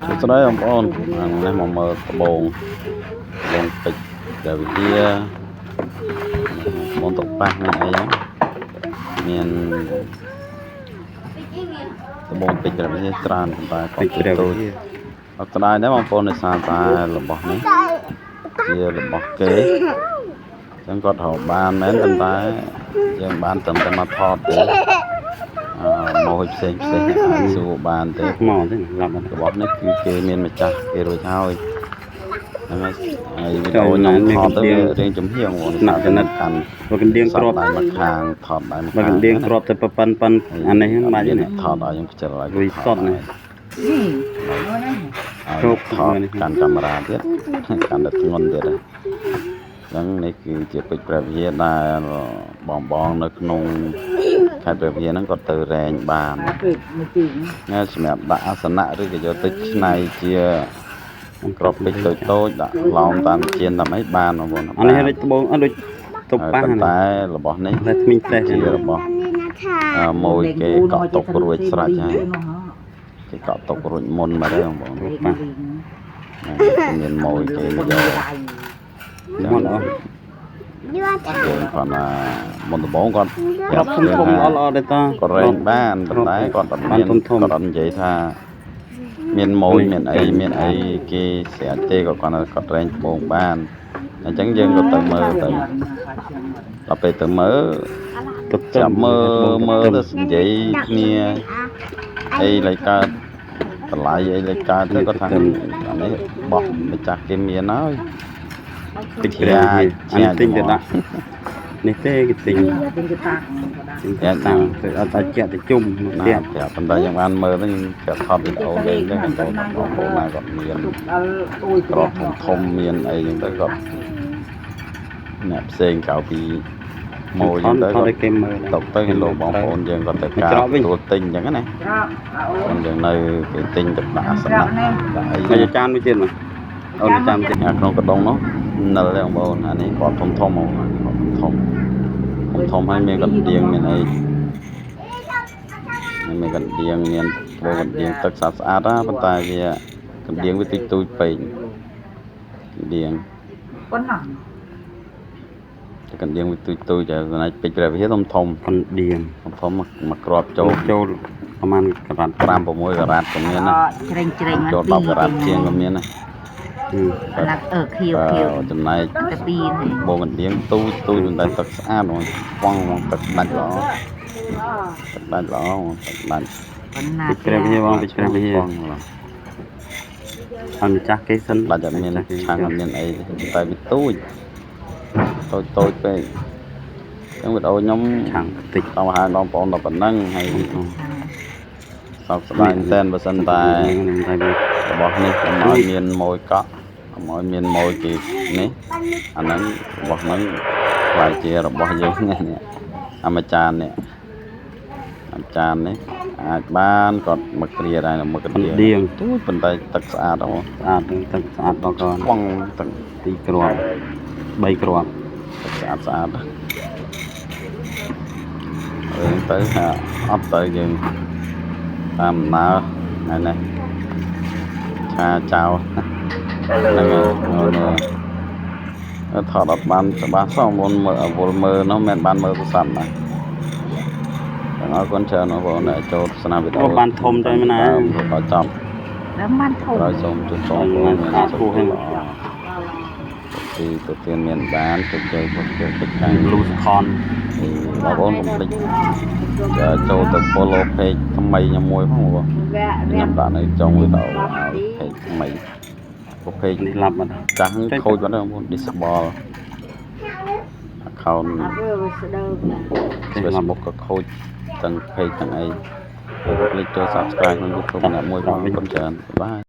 Chỗ đấy ông ôn này mà mờ bồn bồn bịch rồi kia món tục bạc này ấy miền bồn bịch rồi kia tràn ta còn tôi ở đây nếu mà phone này sao ta là bỏ này kia là bỏ kế chẳng có thầu ban mấy tầm ta chẳng ban tầm ta mà thọt để mồi xinh su bàn thế mò thế làm cái bóp này kia miền mà chặt kia rồi thôi video nhóm thọt tới riêng chấm hiền của nặng cho nên cành và cái điên crop đại mặt hàng thọt đại mặt và cái hàng điên crop từ pan anh này không bao giờ này thọt ở những trở lại vì sót này thọt cành camera tiếp cành được ngonទៀតហ្នឹងនេះគឺជាពេជ្រព្រះវិហារដែលបងនៅក្នុងខេត្តព្រះវិហារហ្នឹងគាត់ទៅរែងបានណាសម្រាប់ដាក់អាសនៈឬក៏យកទៅឆ្នៃជាក្របពេជ្រតូចដាក់ឡោមតាមជៀនតាមអីបានបងប្អូនអានេះដូចត្បូងដូចតុបប៉ះតែរបស់នេះតែថ្មីតែជារបស់មួយគេកក់ទុករួចស្រេចហើយគេកក់ទុករួចមុនមកទេបងប្អូនប៉ះមានមួយគេមកយកមុនអស់គាត់មុនដំបូងគាត់ប្រាប់ធំល្អដែរតាគាត់រែងបានប៉ុន្តែគាត់អត់មានគាត់អត់និយាយថាមានម៉ួយមានអីគេស្រាច់ទេគាត់រែងត្បូងបានអញ្ចឹងយើងក៏ទៅមើលទៅដល់ពេលទៅមើលចាប់មើលទៅនិយាយគ្នាអីលេខកើតតម្លៃអីលេខកើតទៅគាត់ថាអានេះបោះម្ចាស់គេមានហើយតិចព្រះអានេះទិញទៅដាក់នេះទេគេទិញតែតាំងទៅអត់តែជាក់ទៅជុំទៀតតែប៉ុន្តែយើងបានមើលទៅគេថតវីដេអូលេងទៅបងប្អូនណាគាត់មានក្របធំមានអីចឹងទៅគាត់អ្នកផ្សេងក្រៅពីម៉ូចឹងទៅគាត់គេមើលຕົកទៅឲ្យលោកបងប្អូនយើងគាត់ទៅការទទួលទិញចឹងណាយើងនៅគេទិញទៅដាក់អាសនៈដាក់អីហើយចានមួយទៀតមកអូនចាំទៀតក្នុងកដុងនោះនិលបងប្អូនអានេះគាត់ធំហ្មងធំហើយមានកណ្ដៀងមានអីមានកណ្ដៀងមានកណ្ដៀងទឹកស្អាតណាប៉ុន្តែវាកណ្ដៀងវាតិចតួចពេកកណ្ដៀងប៉ុណ្ណឹងកណ្ដៀងវាតិចតួចតែស្នេហ៍ពេជ្រព្រះវិហារធំកណ្ដៀងធំមកក្របចូលប្រហែលការ៉ាត់5 6ការ៉ាត់ក៏មានណាច្រេងចូល10ការ៉ាត់ជាងក៏មានណាណាក់ខៀវចំណែកតែពីរបងកណ្ដៀងទូចប៉ុន្តែទឹកស្អាតហ្មងប៉ងទឹកដាច់ល្អទឹកដាច់ល្អទឹកដាច់ប៉ុណ្ណាព្រះវិហារបងព្រះវិហារអត់ម្ចាស់គេសិនដាច់អត់មានឆាំងអត់មានអីតែវាទូចពេកចឹងវីដេអូខ្ញុំឆាំងតិចដល់ហើយបងប្អូនដល់ប៉ុណ្ណឹងហើយសោកស្ដាយមែនបើសិនតែរបស់នេះកុំឲ្យមានម៉ួយកក់កុំឲ្យមានម៉ួយគេនេះអាហ្នឹងរបស់ហ្នឹងខ្លាយជារបស់យើងនេះអាមួយចាននេះអាចបានគាត់មកគ្រាដែរមកកណ្ដៀងទូចប៉ុន្តែទឹកស្អាតហ្មងស្អាតទឹកស្អាតដល់កូនបងទឹក2គ្រាប់3គ្រាប់ទឹកស្អាតរឿងទៅថាអត់ទៅយើងតាមដំណើរថ្ងៃនេះឆាចៅហ្នឹងថតអត់បានច្បាស់សោះមុនមើលនោះមិនបានមើលទូរស័ព្ទណាអរគុណច្រើនបងប្អូនដែលចូលទស្សនាវីដេអូបានធំទៅមែនណាដល់ចប់ដល់បានធំហើយសូមជូនបងប្អូនមានសុខភាពល្អទីទៅទានមានបានទៅជ័យមកទៅខាង Blue Con បងប្អូនកុំភ្លេចចូលទៅ follow page ថ្មីខ្ញុំមួយផងបងខ្ញុំដាក់នៅចុងវីដេអូ page ថ្មី page នេះឡាប់បាត់ចាស់ខូចបាត់ហើយបងប្អូន disable account Facebook ក៏ខូចទាំង page ទាំងអីកុំភ្លេចចូល subscribe ក្នុង YouTube អ្នកមួយផងអរគុណច្រើនបាយ